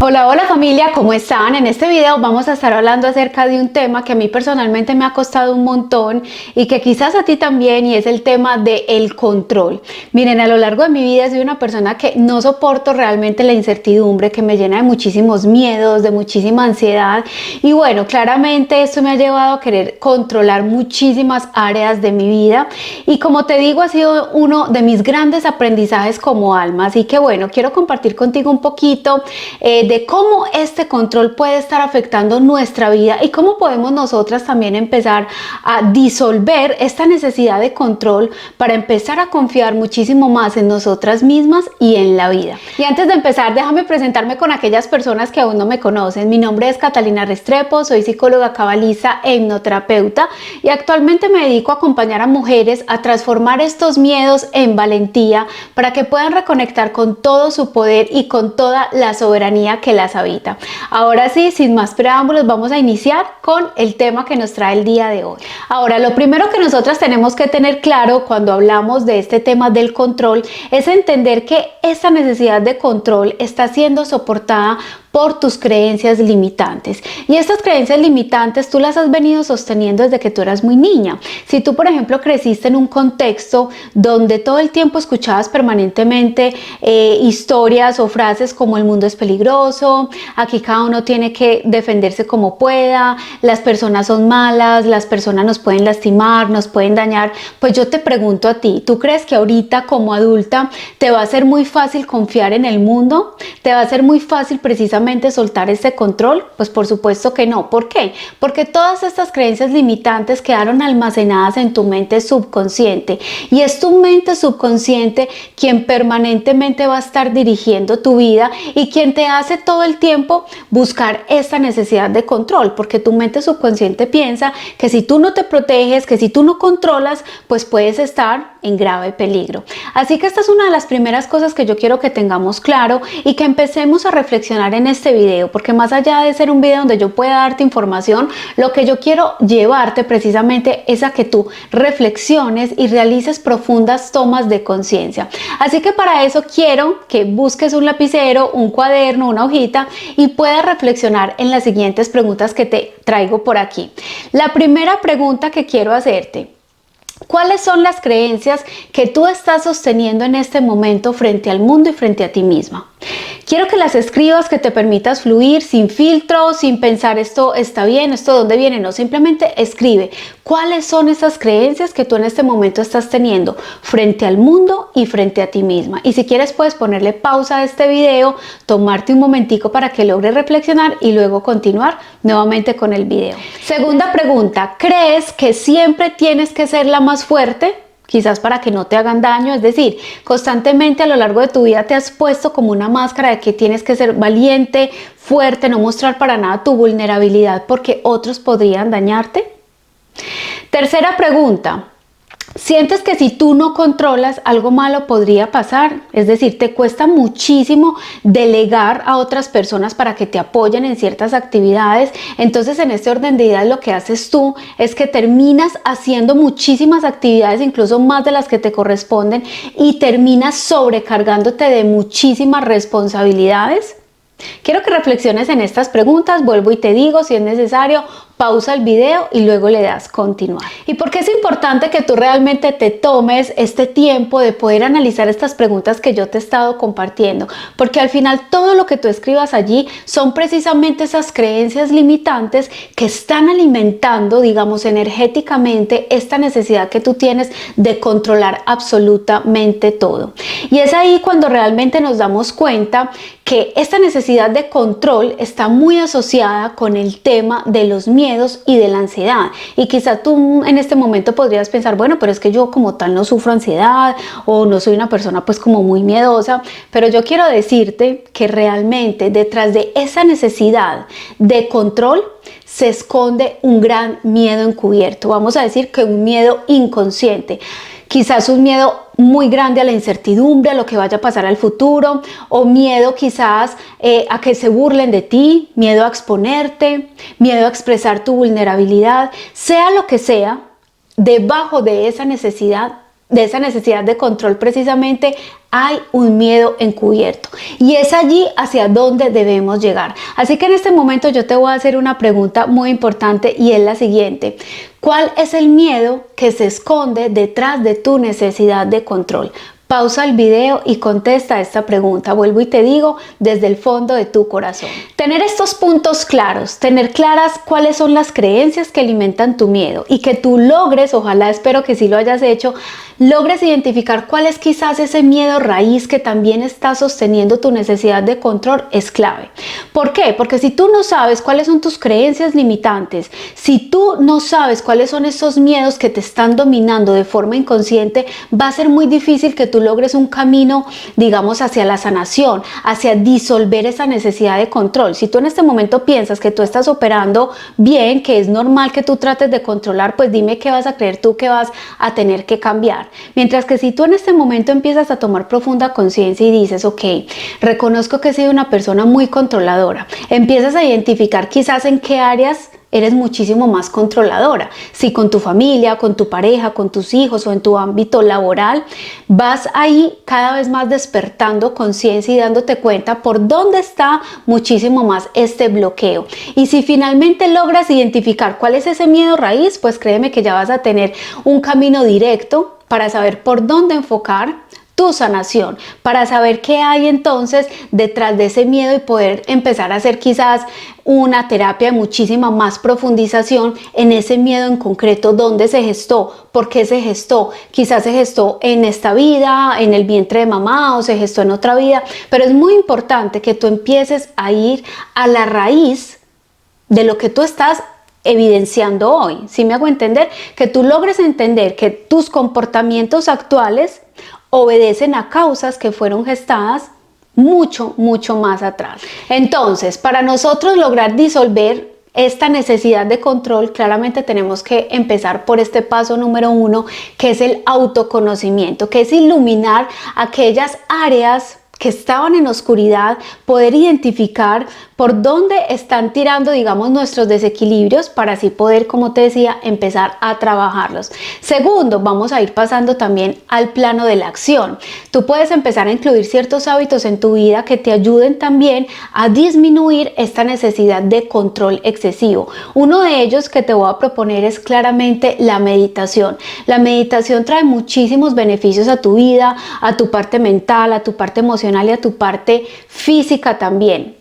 Hola, hola familia, ¿cómo están? En este video vamos a estar hablando acerca de un tema que a mí personalmente me ha costado un montón y que quizás a ti también, y es el tema del control. Miren, a lo largo de mi vida he sido una persona que no soporto realmente la incertidumbre, que me llena de muchísimos miedos, de muchísima ansiedad, y bueno, claramente esto me ha llevado a querer controlar muchísimas áreas de mi vida, y como te digo, ha sido uno de mis grandes aprendizajes como alma. Así que bueno, quiero compartir contigo un poquito de cómo este control puede estar afectando nuestra vida y cómo podemos nosotras también empezar a disolver esta necesidad de control para empezar a confiar muchísimo más en nosotras mismas y en la vida. Y antes de empezar, déjame presentarme con aquellas personas que aún no me conocen. Mi nombre es Catalina Restrepo, soy psicóloga cabalista e hipnoterapeuta y actualmente me dedico a acompañar a mujeres a transformar estos miedos en valentía para que puedan reconectar con todo su poder y con toda la soberanía que las habita. Ahora sí, sin más preámbulos, vamos a iniciar con el tema que nos trae el día de hoy. Ahora, lo primero que nosotras tenemos que tener claro cuando hablamos de este tema del control es entender que esta necesidad de control está siendo soportada por tus creencias limitantes, y estas creencias limitantes tú las has venido sosteniendo desde que tú eras muy niña. Si tú, por ejemplo, creciste en un contexto donde todo el tiempo escuchabas permanentemente historias o frases como el mundo es peligroso, aquí cada uno tiene que defenderse como pueda, las personas son malas, las personas nos pueden lastimar, nos pueden dañar, pues yo te pregunto a ti, ¿tú crees que ahorita como adulta te va a ser muy fácil confiar en el mundo? ¿Te va a ser muy fácil precisamente soltar ese control? Pues por supuesto que no. ¿Por qué? Porque todas estas creencias limitantes quedaron almacenadas en tu mente subconsciente, y es tu mente subconsciente quien permanentemente va a estar dirigiendo tu vida y quien te hace todo el tiempo buscar esta necesidad de control, porque tu mente subconsciente piensa que si tú no te proteges, que si tú no controlas, pues puedes estar en grave peligro. Así que esta es una de las primeras cosas que yo quiero que tengamos claro y que empecemos a reflexionar en este video, porque más allá de ser un video donde yo pueda darte información, lo que yo quiero llevarte precisamente es a que tú reflexiones y realices profundas tomas de conciencia. Así que para eso quiero que busques un lapicero, un cuaderno, una hojita y puedas reflexionar en las siguientes preguntas que te traigo por aquí. La primera pregunta que quiero hacerte: ¿cuáles son las creencias que tú estás sosteniendo en este momento frente al mundo y frente a ti misma? Quiero que las escribas, que te permitas fluir sin filtro, sin pensar esto está bien, esto de dónde viene, no, simplemente escribe cuáles son esas creencias que tú en este momento estás teniendo frente al mundo y frente a ti misma. Y si quieres puedes ponerle pausa a este video, tomarte un momentico para que logres reflexionar y luego continuar nuevamente con el video. Segunda pregunta: ¿crees que siempre tienes que ser la más fuerte? Quizás para que no te hagan daño, es decir, constantemente a lo largo de tu vida te has puesto como una máscara de que tienes que ser valiente, fuerte, no mostrar para nada tu vulnerabilidad porque otros podrían dañarte. Tercera pregunta: ¿sientes que si tú no controlas, algo malo podría pasar? Es decir, ¿te cuesta muchísimo delegar a otras personas para que te apoyen en ciertas actividades? Entonces, en este orden de ideas, lo que haces tú es que terminas haciendo muchísimas actividades, incluso más de las que te corresponden, y terminas sobrecargándote de muchísimas responsabilidades. Quiero que reflexiones en estas preguntas. Vuelvo y te digo, si es necesario, pausa el video y luego le das continuar. ¿Y por qué es importante que tú realmente te tomes este tiempo de poder analizar estas preguntas que yo te he estado compartiendo? Porque al final todo lo que tú escribas allí son precisamente esas creencias limitantes que están alimentando, digamos, energéticamente esta necesidad que tú tienes de controlar absolutamente todo. Y es ahí cuando realmente nos damos cuenta que esta necesidad de control está muy asociada con el tema de los miedos y de la ansiedad. Y quizá tú en este momento podrías pensar, bueno, pero es que yo como tal no sufro ansiedad o no soy una persona pues como muy miedosa, pero yo quiero decirte que realmente detrás de esa necesidad de control se esconde un gran miedo encubierto. Vamos a decir que un miedo inconsciente. Quizás un miedo muy grande a la incertidumbre, a lo que vaya a pasar al futuro, o miedo quizás a que se burlen de ti, miedo a exponerte, miedo a expresar tu vulnerabilidad. Sea lo que sea, debajo de esa necesidad de esa necesidad de control precisamente hay un miedo encubierto y es allí hacia donde debemos llegar. Así que en este momento yo te voy a hacer una pregunta muy importante y es la siguiente: ¿cuál es el miedo que se esconde detrás de tu necesidad de control? Pausa el video y contesta esta pregunta. Vuelvo y te digo desde el fondo de tu corazón. Tener estos puntos claros, tener claras cuáles son las creencias que alimentan tu miedo y que tú logres, ojalá espero que sí lo hayas hecho, logres identificar cuál es quizás ese miedo raíz que también está sosteniendo tu necesidad de control es clave. ¿Por qué? Porque si tú no sabes cuáles son tus creencias limitantes, si tú no sabes cuáles son esos miedos que te están dominando de forma inconsciente, va a ser muy difícil que tú logres un camino, digamos, hacia la sanación, hacia disolver esa necesidad de control. Si tú en este momento piensas que tú estás operando bien, que es normal que tú trates de controlar, pues dime qué vas a creer tú que vas a tener que cambiar. Mientras que si tú en este momento empiezas a tomar profunda conciencia y dices, ok, reconozco que he sido una persona muy controladora, empiezas a identificar quizás en qué áreas eres muchísimo más controladora. Si con tu familia, con tu pareja, con tus hijos o en tu ámbito laboral, vas ahí cada vez más despertando conciencia y dándote cuenta por dónde está muchísimo más este bloqueo. Y si finalmente logras identificar cuál es ese miedo raíz, pues créeme que ya vas a tener un camino directo para saber por dónde enfocar tu sanación, para saber qué hay entonces detrás de ese miedo y poder empezar a hacer quizás una terapia de muchísima más profundización en ese miedo en concreto, dónde se gestó, por qué se gestó, quizás se gestó en esta vida, en el vientre de mamá o se gestó en otra vida, pero es muy importante que tú empieces a ir a la raíz de lo que tú estás evidenciando hoy. ¿Sí me hago entender? Que tú logres entender que tus comportamientos actuales obedecen a causas que fueron gestadas mucho más atrás. Entonces, para nosotros lograr disolver esta necesidad de control, claramente tenemos que empezar por este paso número 1, que es el autoconocimiento, que es iluminar aquellas áreas que estaban en oscuridad, poder identificar por dónde están tirando, digamos, nuestros desequilibrios para así poder, como te decía, empezar a trabajarlos. Segundo, vamos a ir pasando también al plano de la acción. Tú puedes empezar a incluir ciertos hábitos en tu vida que te ayuden también a disminuir esta necesidad de control excesivo. Uno de ellos que te voy a proponer es claramente la meditación. La meditación trae muchísimos beneficios a tu vida, a tu parte mental, a tu parte emocional y a tu parte física también.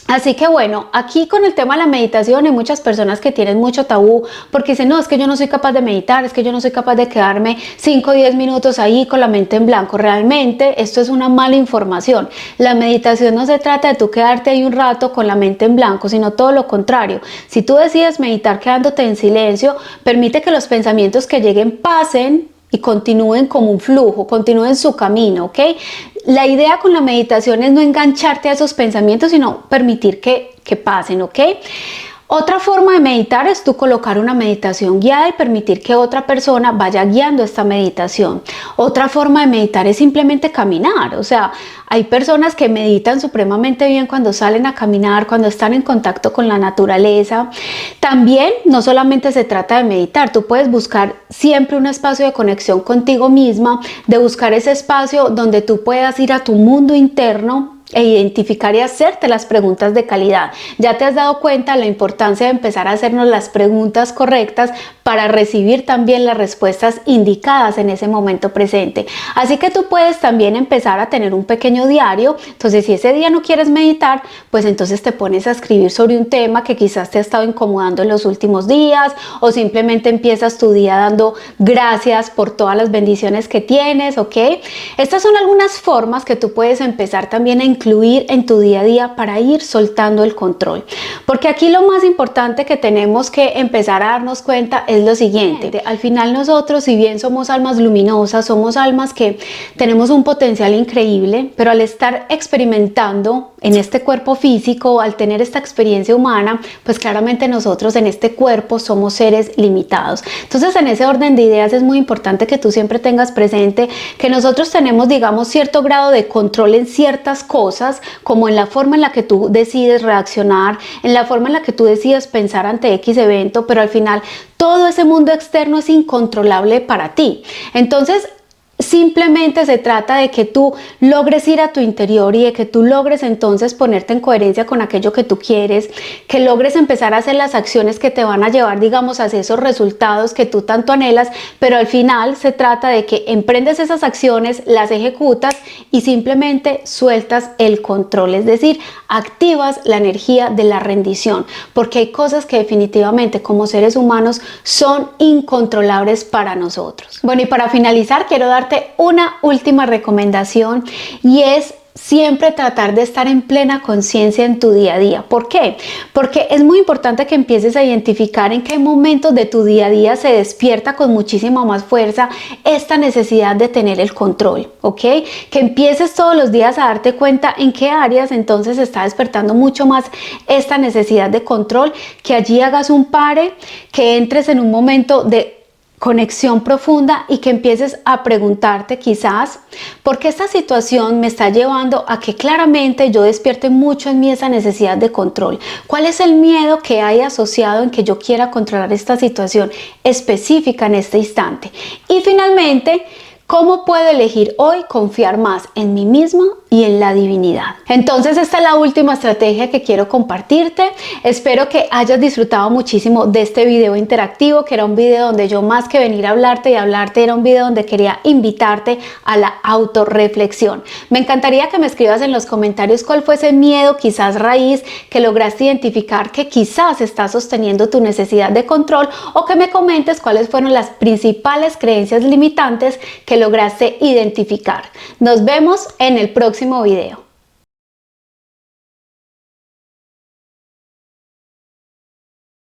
Así que bueno, aquí con el tema de la meditación hay muchas personas que tienen mucho tabú porque dicen, no, es que yo no soy capaz de meditar, es que yo no soy capaz de quedarme 5 o 10 minutos ahí con la mente en blanco. Realmente esto es una mala información. La meditación no se trata de tú quedarte ahí un rato con la mente en blanco, sino todo lo contrario. Si tú decides meditar quedándote en silencio, permite que los pensamientos que lleguen pasen y continúen como un flujo, continúen su camino, ¿ok? La idea con la meditación es no engancharte a esos pensamientos, sino permitir que pasen, ¿ok? Otra forma de meditar es tú colocar una meditación guiada y permitir que otra persona vaya guiando esta meditación. Otra forma de meditar es simplemente caminar, o sea, hay personas que meditan supremamente bien cuando salen a caminar, cuando están en contacto con la naturaleza. También no solamente se trata de meditar, tú puedes buscar siempre un espacio de conexión contigo misma, de buscar ese espacio donde tú puedas ir a tu mundo interno e identificar y hacerte las preguntas de calidad. Ya te has dado cuenta de la importancia de empezar a hacernos las preguntas correctas para recibir también las respuestas indicadas en ese momento presente. Así que tú puedes también empezar a tener un pequeño diario. Entonces, si ese día no quieres meditar, pues entonces te pones a escribir sobre un tema que quizás te ha estado incomodando en los últimos días, o simplemente empiezas tu día dando gracias por todas las bendiciones que tienes, ¿ok? Estas son algunas formas que tú puedes empezar también a incluir en tu día a día para ir soltando el control. Porque aquí lo más importante que tenemos que empezar a darnos cuenta es lo siguiente: al final nosotros, si bien somos almas luminosas, somos almas que tenemos un potencial increíble, pero al estar experimentando en este cuerpo físico, al tener esta experiencia humana, pues claramente nosotros en este cuerpo somos seres limitados. Entonces, en ese orden de ideas es muy importante que tú siempre tengas presente que nosotros tenemos, digamos, cierto grado de control en ciertas cosas, como en la forma en la que tú decides reaccionar, en la forma en la que tú decides pensar ante X evento, pero al final todo ese mundo externo es incontrolable para ti. Entonces, simplemente se trata de que tú logres ir a tu interior y de que tú logres entonces ponerte en coherencia con aquello que tú quieres, que logres empezar a hacer las acciones que te van a llevar, digamos, hacia esos resultados que tú tanto anhelas, pero al final se trata de que emprendes esas acciones, las ejecutas y simplemente sueltas el control, es decir, activas la energía de la rendición, porque hay cosas que definitivamente como seres humanos son incontrolables para nosotros. Bueno, y para finalizar quiero darte una última recomendación y es siempre tratar de estar en plena conciencia en tu día a día. ¿Por qué? Porque es muy importante que empieces a identificar en qué momentos de tu día a día se despierta con muchísima más fuerza esta necesidad de tener el control, ¿ok? Que empieces todos los días a darte cuenta en qué áreas entonces está despertando mucho más esta necesidad de control, que allí hagas un pare, que entres en un momento de conexión profunda y que empieces a preguntarte quizás por qué esta situación me está llevando a que claramente yo despierte mucho en mí esa necesidad de control. ¿Cuál es el miedo que hay asociado en que yo quiera controlar esta situación específica en este instante? Y finalmente, ¿cómo puedo elegir hoy confiar más en mí misma y en la divinidad? Entonces esta es la última estrategia que quiero compartirte. Espero que hayas disfrutado muchísimo de este video interactivo, que era un video donde yo más que venir a hablarte y hablarte, era un video donde quería invitarte a la autorreflexión. Me encantaría que me escribas en los comentarios cuál fue ese miedo, quizás raíz, que lograste identificar que quizás está sosteniendo tu necesidad de control, o que me comentes cuáles fueron las principales creencias limitantes que lograste identificar. Nos vemos en el próximo video.